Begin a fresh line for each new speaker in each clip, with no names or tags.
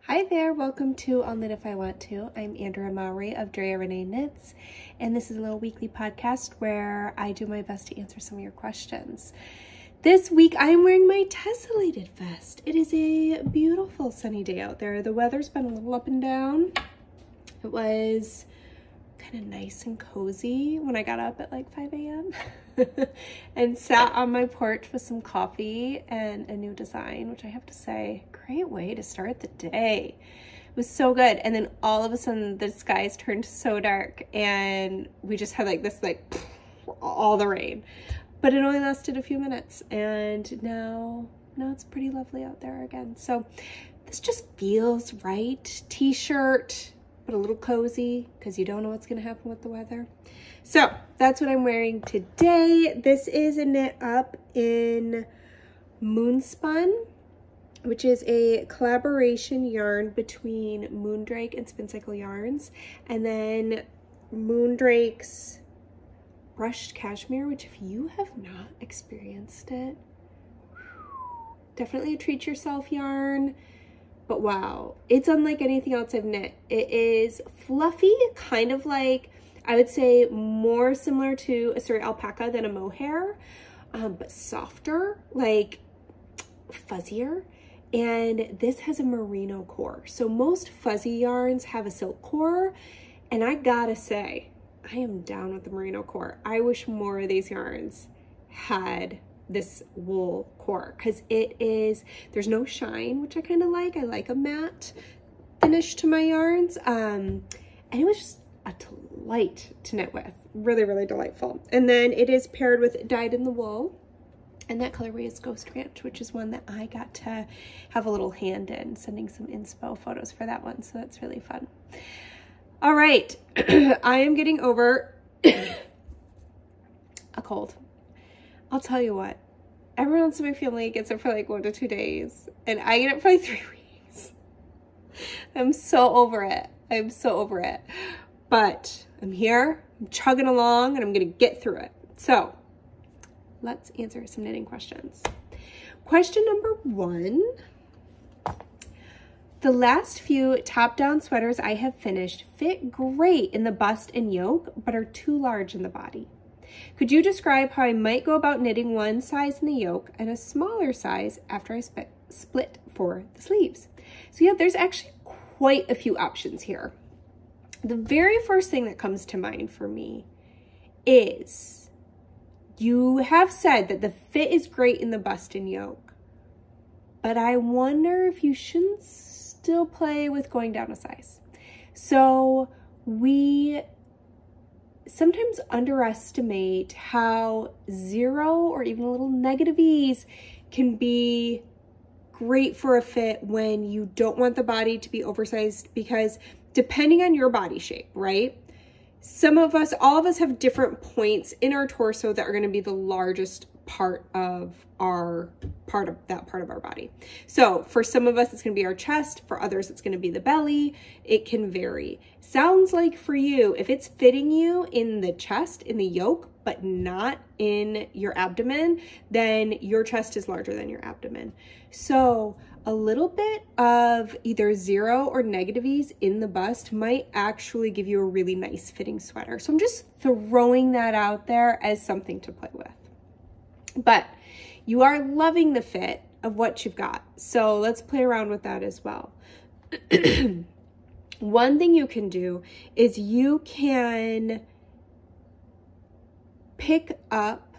Hi there, welcome to I'll Knit If I Want To. I'm Andrea Mowry of Drea Renee Knits, and this is a little weekly podcast where I do my best to answer some of your questions. This week I'm wearing my tessellated vest. It is a beautiful sunny day out there. The weather's been a little up and down. It was kind of nice and cozy when I got up at like 5 a.m. and sat on my porch with some coffee and a new design, which I have to say, great way to start the day. It was so good. And then all of a sudden the skies turned so dark and we just had like this, all the rain, but it only lasted a few minutes. And now it's pretty lovely out there again. So this just feels right. T-shirt, but a little cozy because you don't know what's going to happen with the weather. So that's what I'm wearing today. This is a knit up in Moonspun, which is a collaboration yarn between Moondrake and Spin Cycle Yarns. And then Moondrake's brushed cashmere, which if you have not experienced it, definitely a treat yourself yarn. But wow, it's unlike anything else I've knit. It is fluffy, kind of like, I would say more similar to a Surrey alpaca than a mohair, but softer, like fuzzier. And this has a merino core. So most fuzzy yarns have a silk core. And I gotta say, I am down with the merino core. I wish more of these yarns had this wool core because there's no shine, which I kind of like. I like a matte finish to my yarns. And it was just a delight to knit with. Really, really delightful. And then it is paired with Dyed in the Wool. And that colorway is Ghost Ranch, which is one that I got to have a little hand in, sending some inspo photos for that one. So that's really fun. All right. I am getting over a cold. I'll tell you what, everyone else in my family gets it for like 1 to 2 days, and I get it for like 3 weeks. I'm so over it. I'm so over it. But I'm here, I'm chugging along, and I'm gonna get through it. So let's answer some knitting questions. Question number 1. The last few top-down sweaters I have finished fit great in the bust and yoke, but are too large in the body. Could you describe how I might go about knitting one size in the yoke and a smaller size after I split for the sleeves? So yeah, there's actually quite a few options here. The very first thing that comes to mind for me is you have said that the fit is great in the bust and yoke, but I wonder if you shouldn't still play with going down a size. So we sometimes underestimate how 0 or even a little negative ease can be great for a fit when you don't want the body to be oversized, because depending on your body shape, right? All of us have different points in our torso that are going to be the largest part of our part of our body. So for some of us, it's going to be our chest. For others, it's going to be the belly. It can vary. Sounds like for you, if it's fitting you in the chest, in the yoke, but not in your abdomen, then your chest is larger than your abdomen. So a little bit of either 0 or negative ease in the bust might actually give you a really nice fitting sweater. So I'm just throwing that out there as something to play with. But you are loving the fit of what you've got. So let's play around with that as well. One thing you can do is you can pick up,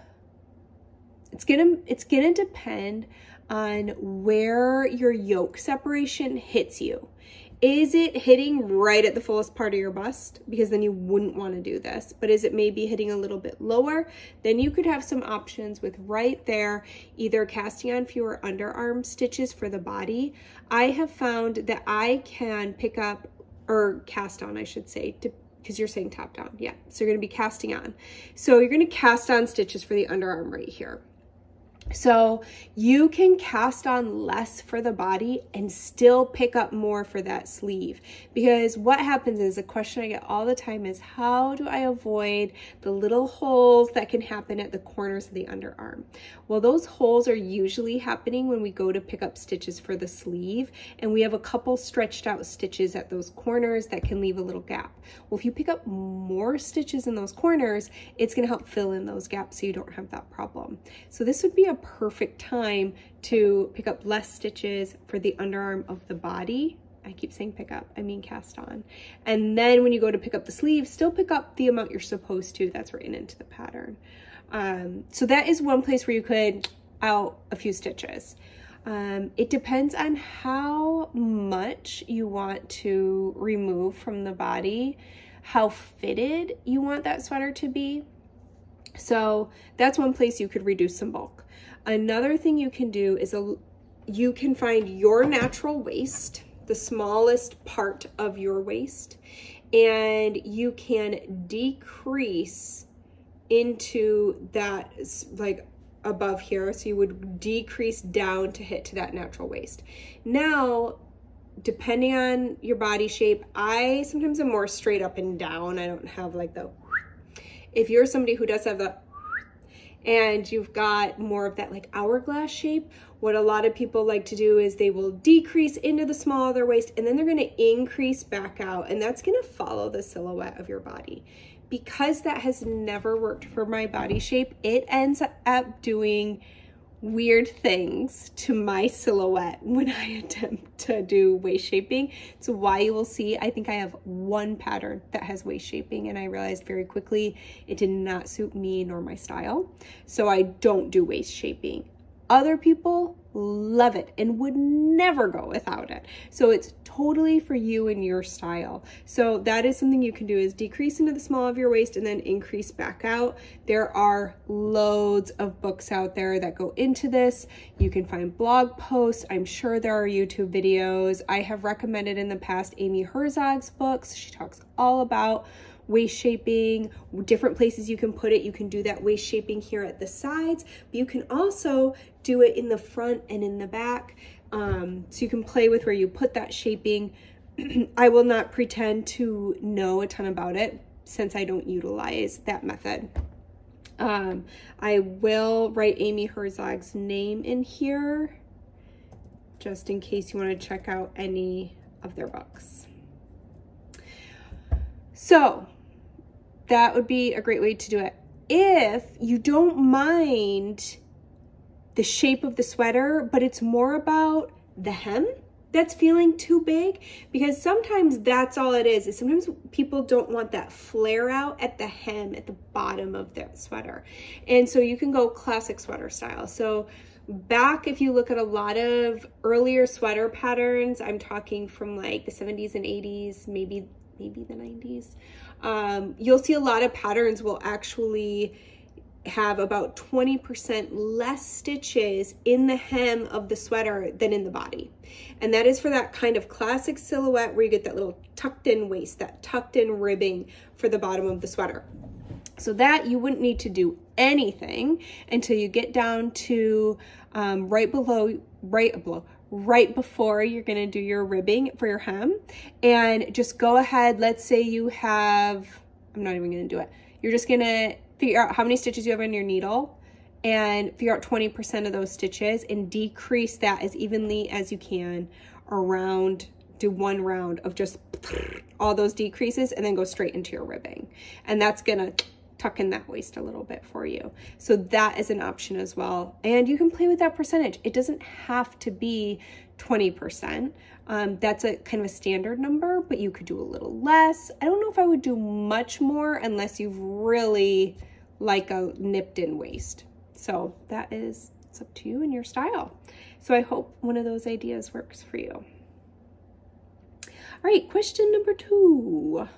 it's gonna depend on where your yoke separation hits you. Is it hitting right at the fullest part of your bust? Because then you wouldn't want to do this. But is it maybe hitting a little bit lower? Then you could have some options with right there, either casting on fewer underarm stitches for the body. I have found that I can pick up, or cast on, I should say, because you're saying top down. Yeah, so you're going to be casting on. So you're going to cast on stitches for the underarm right here. So you can cast on less for the body and still pick up more for that sleeve, because what happens is, a question I get all the time is, how do I avoid the little holes that can happen at the corners of the underarm? Well, those holes are usually happening when we go to pick up stitches for the sleeve, and we have a couple stretched out stitches at those corners that can leave a little gap. Well, if you pick up more stitches in those corners, it's going to help fill in those gaps so you don't have that problem. So this would be a perfect time to pick up less stitches for the underarm of the body. I keep saying pick up, I mean cast on. And then when you go to pick up the sleeve, still pick up the amount you're supposed to, that's written into the pattern. So that is one place where you could out a few stitches. It depends on how much you want to remove from the body, how fitted you want that sweater to be. So that's one place you could reduce some bulk. Another thing you can do is you can find your natural waist, the smallest part of your waist, and you can decrease into that, like above here. So you would decrease down to hit to that natural waist. Now, depending on your body shape, I sometimes am more straight up and down. I don't have like the, if you're somebody who does have the, and you've got more of that like hourglass shape, what a lot of people like to do is they will decrease into the small of their waist, and then they're going to increase back out, and that's going to follow the silhouette of your body. Because that has never worked for my body shape, it ends up doing weird things to my silhouette when I attempt to do waist shaping. So why you will see, I think I have one pattern that has waist shaping, and I realized very quickly it did not suit me nor my style. So I don't do waist shaping. Other people love it and would never go without it. So it's totally for you and your style. So that is something you can do, is decrease into the small of your waist and then increase back out. There are loads of books out there that go into this. You can find blog posts. I'm sure there are YouTube videos. I have recommended in the past Amy Herzog's books. She talks all about waist shaping, different places you can put it. You can do that waist shaping here at the sides, but you can also do it in the front and in the back. So you can play with where you put that shaping. I will not pretend to know a ton about it since I don't utilize that method. I will write Amy Herzog's name in here just in case you want to check out any of their books. So that would be a great way to do it. If you don't mind the shape of the sweater, but it's more about the hem that's feeling too big, because sometimes that's all it is sometimes people don't want that flare out at the hem at the bottom of their sweater. And so you can go classic sweater style. So back, if you look at a lot of earlier sweater patterns, I'm talking from like the 70s and 80s, maybe the 90s, you'll see a lot of patterns will actually have about 20% less stitches in the hem of the sweater than in the body. And that is for that kind of classic silhouette where you get that little tucked in waist, that tucked in ribbing for the bottom of the sweater. So that you wouldn't need to do anything until you get down to right before you're going to do your ribbing for your hem. And just go ahead, let's say you have, I'm not even going to do it. You're just going to figure out how many stitches you have on your needle and figure out 20% of those stitches and decrease that as evenly as you can around. Do one round of just all those decreases and then go straight into your ribbing. And that's going to tuck in that waist a little bit for you. So that is an option as well. And you can play with that percentage. It doesn't have to be 20%. That's a kind of a standard number, but you could do a little less. I don't know if I would do much more unless you've really like a nipped in waist. So that is, it's up to you and your style. So I hope one of those ideas works for you. All right, question number 2.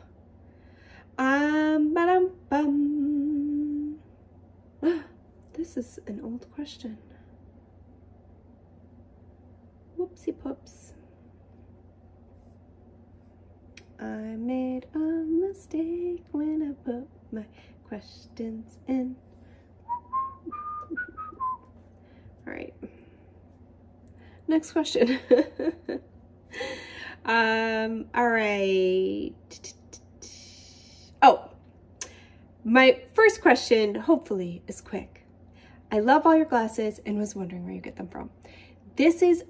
This is an old question. Whoopsie poops. I made a mistake when I put my questions in. All right. Next question. All right. Oh, my first question, hopefully, is quick. I love all your glasses and was wondering where you get them from.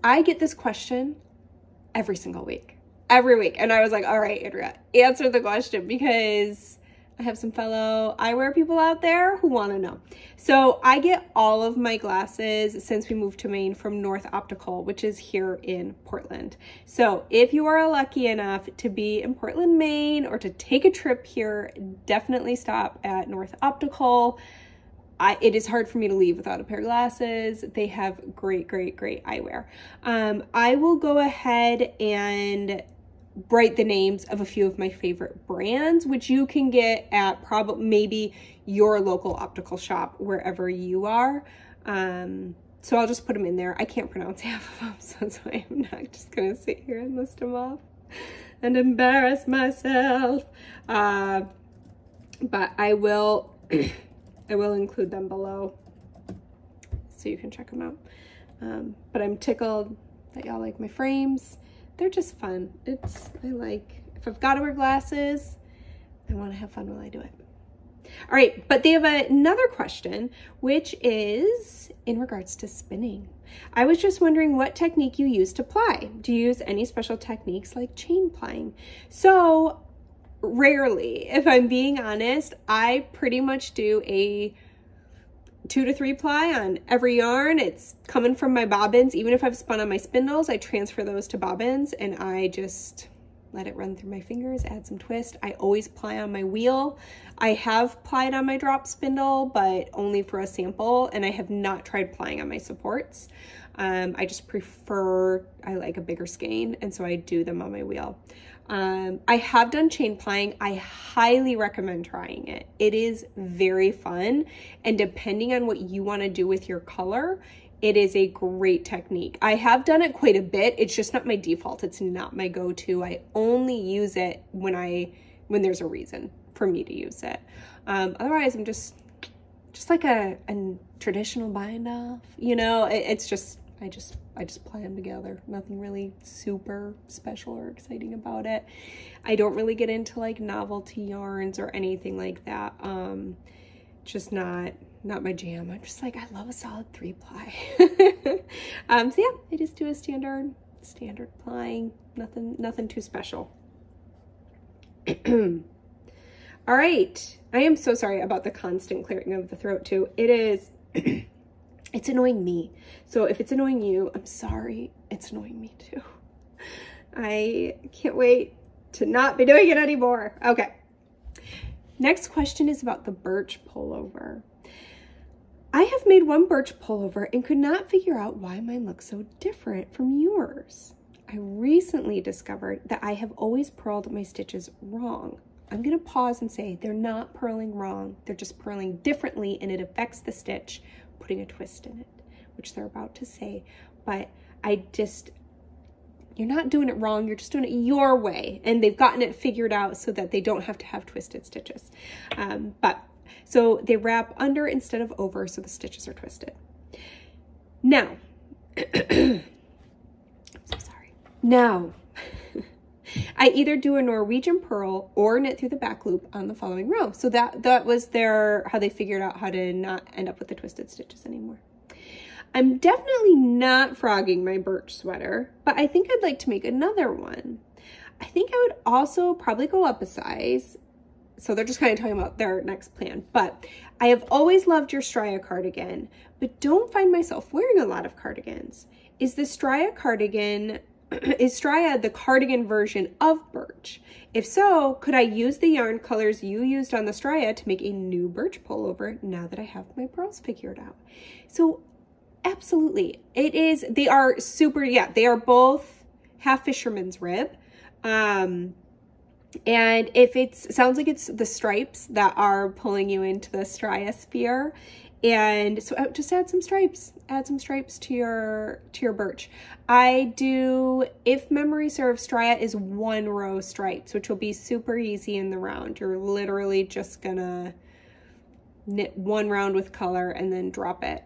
I get this question every single week. Every week. And I was like, all right, Andrea, answer the question, because I have some fellow eyewear people out there who want to know. So I get all of my glasses since we moved to Maine from North Optical, which is here in Portland. So if you are lucky enough to be in Portland, Maine, or to take a trip here, definitely stop at North Optical. It is hard for me to leave without a pair of glasses. They have great, great, great eyewear. I will go ahead and write the names of a few of my favorite brands, which you can get at probably maybe your local optical shop wherever you are. So I'll just put them in there. I can't pronounce half of them, so that's why I'm not just gonna sit here and list them off and embarrass myself. But I will include them below so you can check them out. But I'm tickled that y'all like my frames. They're just fun. If I've got to wear glasses, I want to have fun while I do it. All right, but they have another question, which is in regards to spinning. I was just wondering what technique you use to ply. Do you use any special techniques like chain plying? So rarely, if I'm being honest. I pretty much do a 2 to 3 ply on every yarn. It's coming from my bobbins. Even if I've spun on my spindles, I transfer those to bobbins and I just let it run through my fingers, add some twist. I always ply on my wheel. I have plied on my drop spindle, but only for a sample, and I have not tried plying on my supports. I just prefer, I like a bigger skein, and so I do them on my wheel. I have done chain plying. I highly recommend trying it. It is very fun, and depending on what you want to do with your color, it is a great technique. I have done it quite a bit. It's just not my default. It's not my go-to. I only use it when there's a reason for me to use it. Otherwise, I'm just like a traditional bind off. You know, it's just, I just ply them together. Nothing really super special or exciting about it. I don't really get into like novelty yarns or anything like that. Just not my jam. I'm just like, I love a solid 3 ply. So yeah, I just do a standard plying. Nothing too special. All right. I am so sorry about the constant clearing of the throat too. It is. It's annoying me. So if it's annoying you, I'm sorry. It's annoying me too. I can't wait to not be doing it anymore. Okay. Next question is about the birch pullover. I have made one birch pullover and could not figure out why mine looks so different from yours. I recently discovered that I have always purled my stitches wrong. I'm going to pause and say they're not purling wrong. They're just purling differently, and it affects the stitch, putting a twist in it, which they're about to say. But you're not doing it wrong. You're just doing it your way. And they've gotten it figured out so that they don't have to have twisted stitches. So they wrap under instead of over, so the stitches are twisted. Now, I'm so sorry. Now, I either do a Norwegian purl or knit through the back loop on the following row. So that was how they figured out how to not end up with the twisted stitches anymore. I'm definitely not frogging my birch sweater, but I think I'd like to make another one. I think I would also probably go up a size. So they're just kind of talking about their next plan. But I have always loved your Stria cardigan, but don't find myself wearing a lot of cardigans. Is Stria the cardigan version of birch? If so, could I use the yarn colors you used on the Stria to make a new birch pullover now that I have my pearls figured out? So absolutely. They are super, yeah, they are both half fisherman's rib. And if sounds like it's the stripes that are pulling you into the Stria sphere. And so just add some stripes to your birch. I do, if memory serves, Stria is 1 row stripes, which will be super easy in the round. You're literally just gonna knit 1 round with color and then drop it.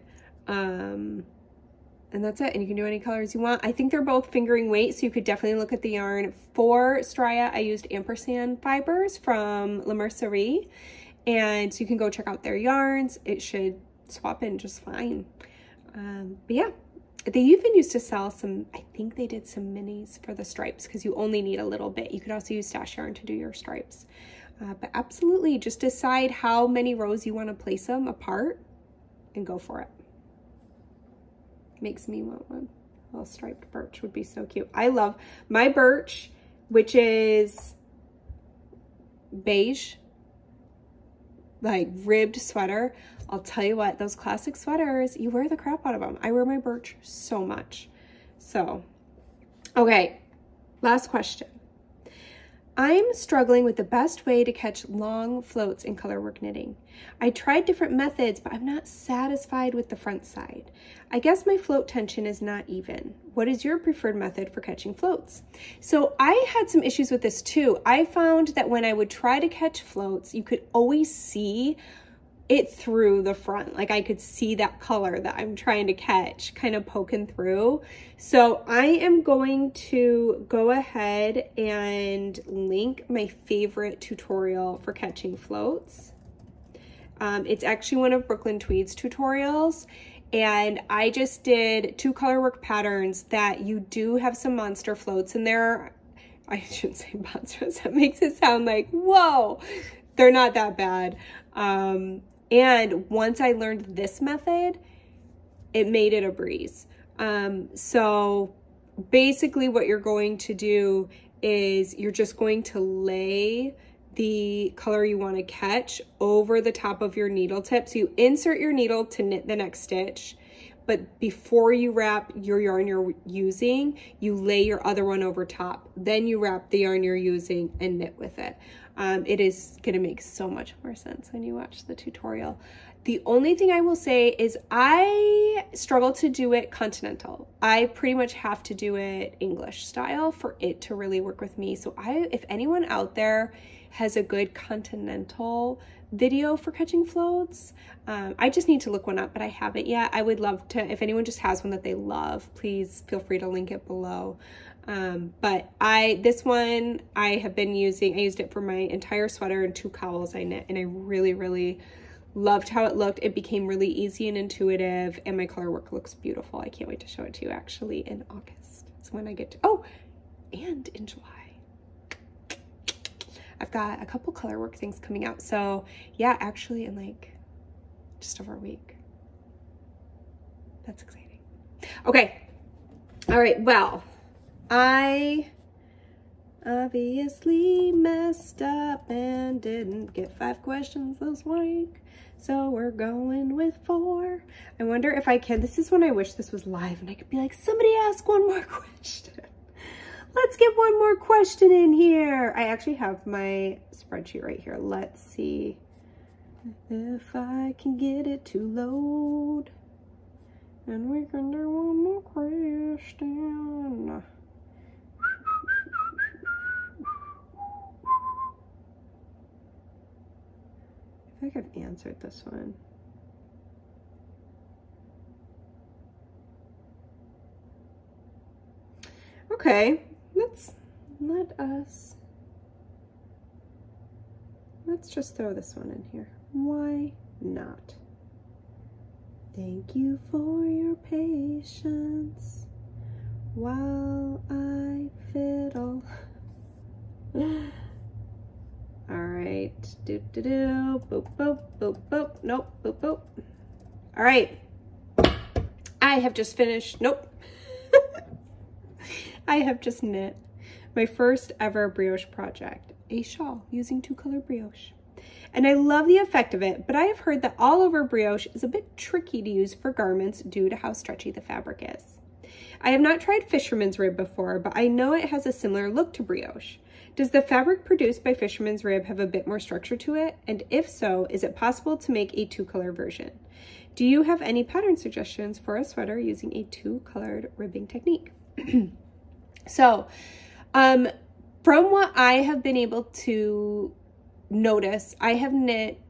And that's it. And you can do any colors you want. I think they're both fingering weight, so you could definitely look at the yarn. For Straya, I used ampersand fibers from La Mercerie. And so you can go check out their yarns. It should swap in just fine. But yeah, they even used to sell some, I think they did some minis for the stripes because you only need a little bit. You could also use stash yarn to do your stripes. But absolutely, just decide how many rows you want to place them apart and go for it. Makes me want one. A little striped birch would be so cute. I love my birch, which is beige, like ribbed sweater. I'll tell you what, those classic sweaters, you wear the crap out of them. I wear my birch so much. So, okay, last question. I'm struggling with the best way to catch long floats in colorwork knitting. I tried different methods, but I'm not satisfied with the front side. I guess my float tension is not even. What is your preferred method for catching floats? So I had some issues with this too. I found that when I would try to catch floats, you could always see it through the front. Like I could see that color that I'm trying to catch kind of poking through. So I am going to go ahead and link my favorite tutorial for catching floats. It's actually one of Brooklyn Tweed's tutorials. And I just did 2 colorwork patterns that you do have some monster floats in there. I shouldn't say monsters. That makes it sound like, whoa, they're not that bad. And once I learned this method, it made it a breeze. So basically what you're going to do is you're just going to lay the color you want to catch over the top of your needle tip. So you insert your needle to knit the next stitch, but before you wrap your yarn you're using, you lay your other one over top. Then you wrap the yarn you're using and knit with it. It is going to make so much more sense when you watch the tutorial. The only thing I will say is I struggle to do it continental. I pretty much have to do it English style for it to really work with me. So if anyone out there has a good continental video for catching floats, I just need to look one up, but I haven't yet. I would love to, if anyone just has one that they love, please feel free to link it below. But this one I have been using, I used it for my entire sweater and 2 cowls I knit, and I really, really loved how it looked. It became really easy and intuitive, and my color work looks beautiful. I can't wait to show it to you actually in August. It's when I get to, oh, and in July. I've got a couple color work things coming out. So yeah, actually in like just over a week. That's exciting. Okay. All right. Well, I obviously messed up and didn't get 5 questions this week. So we're going with 4. I wonder if I can, this is when I wish this was live and I could be like, somebody ask one more question. Let's get one more question in here. I actually have my spreadsheet right here. Let's see if I can get it to load. And we can do one more question. I think I've answered this one. Okay, let's just throw this one in here. Why not? Thank you for your patience while I fiddle. All right, boop, boop, boop, boop, nope, boop, boop. All right, I have just finished, nope. I have just knit my first ever brioche project, a shawl using 2-color brioche. And I love the effect of it, but I have heard that all over brioche is a bit tricky to use for garments due to how stretchy the fabric is. I have not tried fisherman's rib before, but I know it has a similar look to brioche. Does the fabric produced by fisherman's rib have a bit more structure to it? And if so, is it possible to make a 2-color version? Do you have any pattern suggestions for a sweater using a 2-colored ribbing technique? So, from what I have been able to notice, I have knit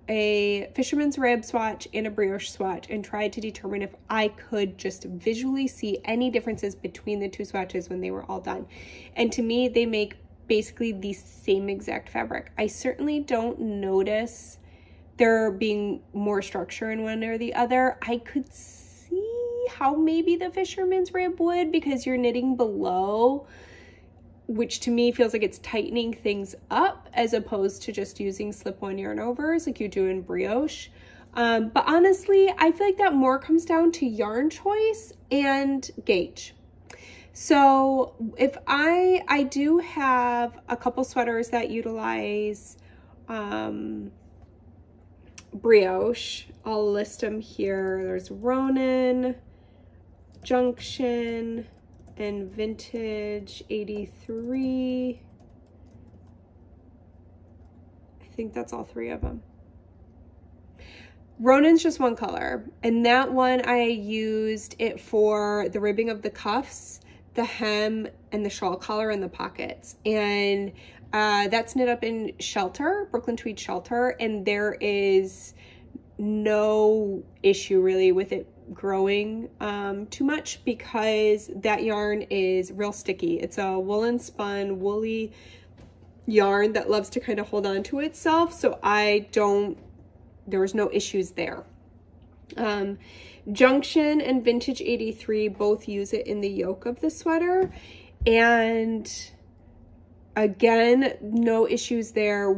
a fisherman's rib swatch and a brioche swatch and tried to determine if I could just visually see any differences between the two swatches when they were all done. And to me, they make basically the same exact fabric. I certainly don't notice there being more structure in one or the other. I could see how maybe the fisherman's rib would, because you're knitting below, which to me feels like it's tightening things up as opposed to just using slip-on yarn overs like you do in brioche. But honestly, I feel like that more comes down to yarn choice and gauge. So if I do have a couple sweaters that utilize brioche. I'll list them here. There's Ronin, Junction, and Vintage 83. I think that's all three of them. Ronin's just one color, and that one I used it for the ribbing of the cuffs, the hem, and the shawl collar and the pockets. And that's knit up in Shelter, Brooklyn Tweed Shelter, and there is no issue really with it growing too much, because that yarn is real sticky. It's a woolen spun woolly yarn that loves to kind of hold on to itself, so there was no issues there. Junction and Vintage 83 both use it in the yoke of the sweater, and again, no issues there.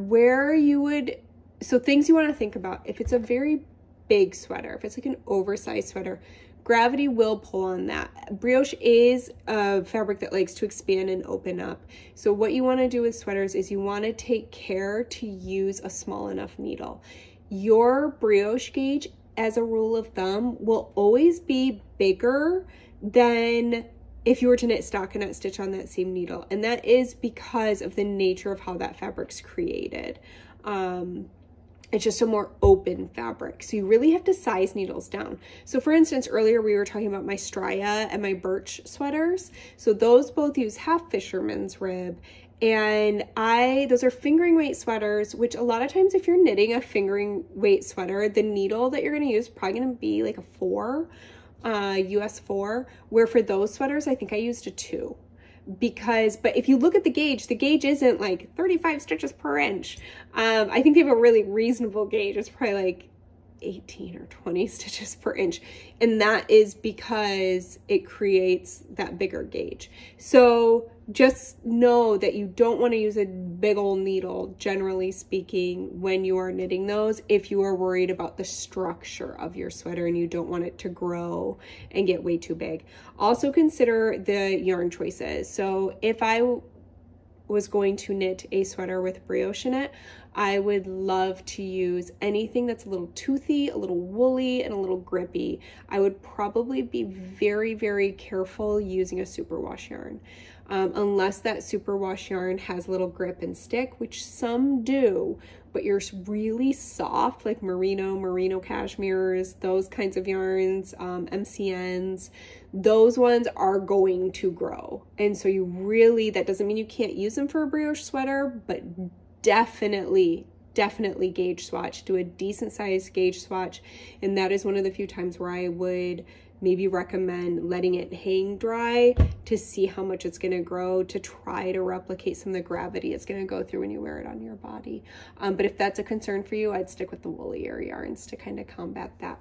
So things you want to think about: if it's a very big sweater, if it's like an oversized sweater, gravity will pull on that. Brioche is a fabric that likes to expand and open up. So what you want to do with sweaters is you want to take care to use a small enough needle. Your brioche gauge, as a rule of thumb, will always be bigger than if you were to knit stockinette stitch on that same needle. And that is because of the nature of how that fabric's created. It's just a more open fabric. So you really have to size needles down. So for instance, earlier we were talking about my Straya and my Birch sweaters. So those both use half fisherman's rib. And those are fingering weight sweaters, which a lot of times if you're knitting a fingering weight sweater, the needle that you're going to use is probably going to be like a 4, US 4, where for those sweaters, I think I used a 2. But if you look at the gauge isn't like 35 stitches per inch. I think they have a really reasonable gauge. It's probably like 18 or 20 stitches per inch. And that is because it creates that bigger gauge. So just know that you don't want to use a big old needle, generally speaking, when you are knitting those, if you are worried about the structure of your sweater and you don't want it to grow and get way too big. Also consider the yarn choices. So if I was going to knit a sweater with brioche in it, I would love to use anything that's a little toothy, a little woolly, and a little grippy. I would probably be very, very careful using a superwash yarn. Unless that superwash yarn has a little grip and stick, which some do, but you're really soft, like merino cashmeres, those kinds of yarns, MCNs, those ones are going to grow. And so that doesn't mean you can't use them for a brioche sweater, but definitely gauge swatch. Do a decent sized gauge swatch. And that is one of the few times where I would maybe recommend letting it hang dry to see how much it's going to grow, to try to replicate some of the gravity it's going to go through when you wear it on your body. But if that's a concern for you, I'd stick with the woollier yarns to kind of combat that.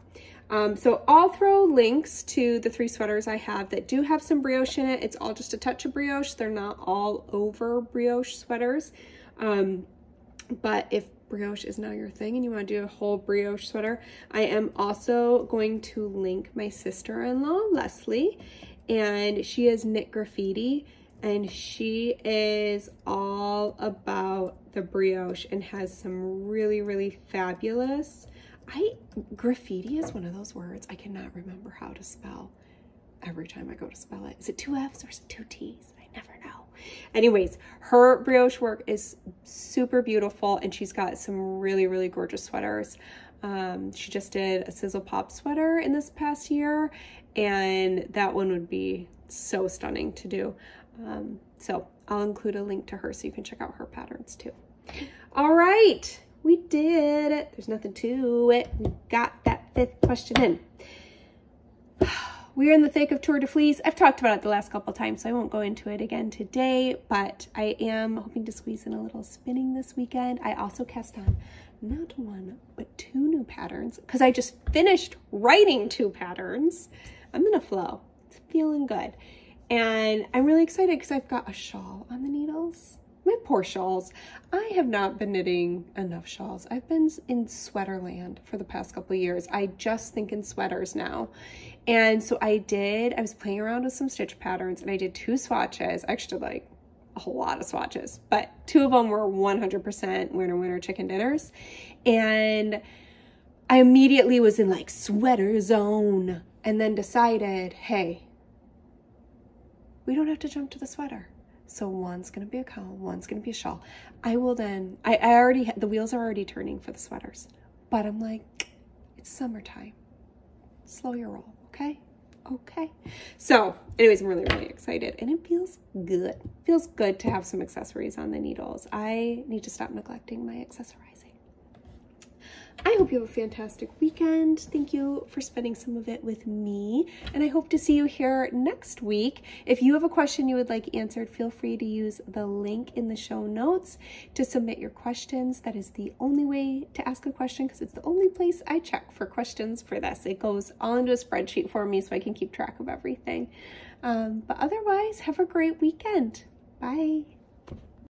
So I'll throw links to the 3 sweaters I have that do have some brioche in it. It's all just a touch of brioche. They're not all over brioche sweaters. But if brioche is not your thing and you want to do a whole brioche sweater, I am also going to link my sister-in-law, Leslie, and she is Knit Graffiti, and she is all about the brioche and has some really, really fabulous, graffiti is one of those words I cannot remember how to spell every time I go to spell it. Is it 2 F's or is it 2 T's? I never know. Anyways, her brioche work is super beautiful, and she's got some really, really gorgeous sweaters. She just did a Sizzle Pop sweater in this past year, and that one would be so stunning to do. So I'll include a link to her so you can check out her patterns too. All right, We did it. There's nothing to it. We got that 5th question in. We're in the thick of Tour de Fleece. I've talked about it the last couple times, so I won't go into it again today, but I am hoping to squeeze in a little spinning this weekend. I also cast on not 1, but 2 new patterns because I just finished writing 2 patterns. I'm in a flow. It's feeling good. And I'm really excited because I've got a shawl on the needles. My poor shawls. I have not been knitting enough shawls. I've been in sweater land for the past couple of years. I just think in sweaters now. And so I was playing around with some stitch patterns and I did 2 swatches. I actually did like a whole lot of swatches, but 2 of them were 100% winter chicken dinners. And I immediately was in like sweater zone and then decided, hey, we don't have to jump to the sweater. So one's going to be a cowl, one's going to be a shawl. I will then, I already, the wheels are already turning for the sweaters, but I'm like, it's summertime. Slow your roll, okay? Okay. So anyways, I'm really, really excited and it feels good. It feels good to have some accessories on the needles. I need to stop neglecting my accessorizing. I hope you have a fantastic weekend. Thank you for spending some of it with me, and I hope to see you here next week. If you have a question you would like answered, feel free to use the link in the show notes to submit your questions. That is the only way to ask a question because it's the only place I check for questions for this. It goes all into a spreadsheet for me so I can keep track of everything. But otherwise, have a great weekend. Bye.